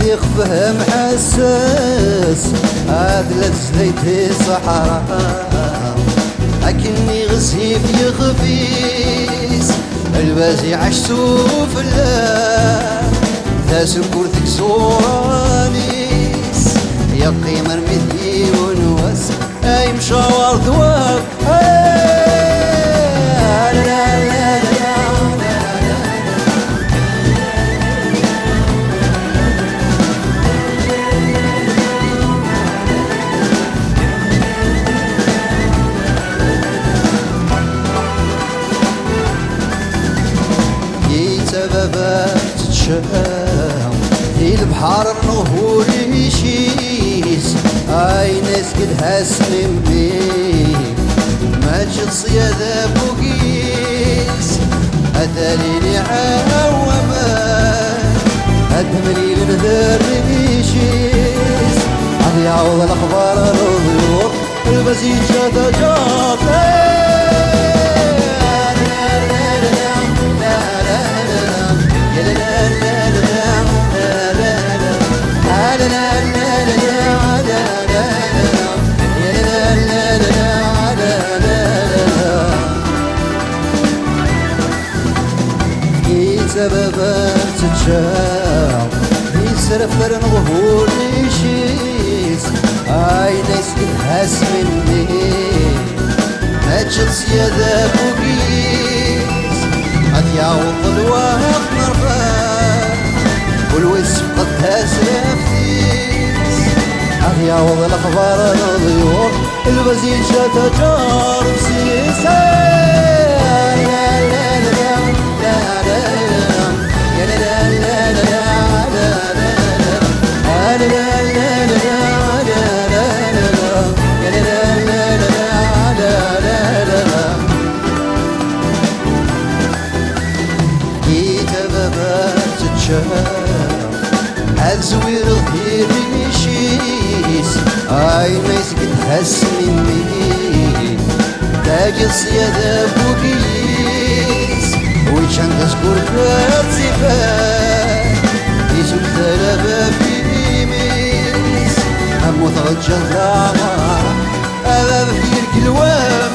يخفهم حساس عادلة زليتي صحراء أكني غسيف يخفيس البازي عشتو فلا ذا سكرتك صورانيس يا قيمة رميتي ونواس أي مشاور ذواب سببات تتشام في البحر النهور يشيس اي ناس قد هاسلم بيك ما جد صيادة بوكيس اتاليني عاومان ادملي لنذر يشيس عم يعوض الاخبار الضيوف البزيج جاتا جاتا سببات تتشاو يسرف ثرن ظهور يشيس اي ناس كتحس مني هاتشت سيادة بوكيس قد يعوض الوقت نرفان والوسف قد هاسفتيس قد يعوض الاخبار الضيوف البزيج تجار سيسان الزوير الخير يشيس اي ناس كتحس مني تاجي الصيادة بوكيس ويشان تذكر كاتسفات يزول ثلاثة في ميس همو تغجل العمر أباب في الكلوام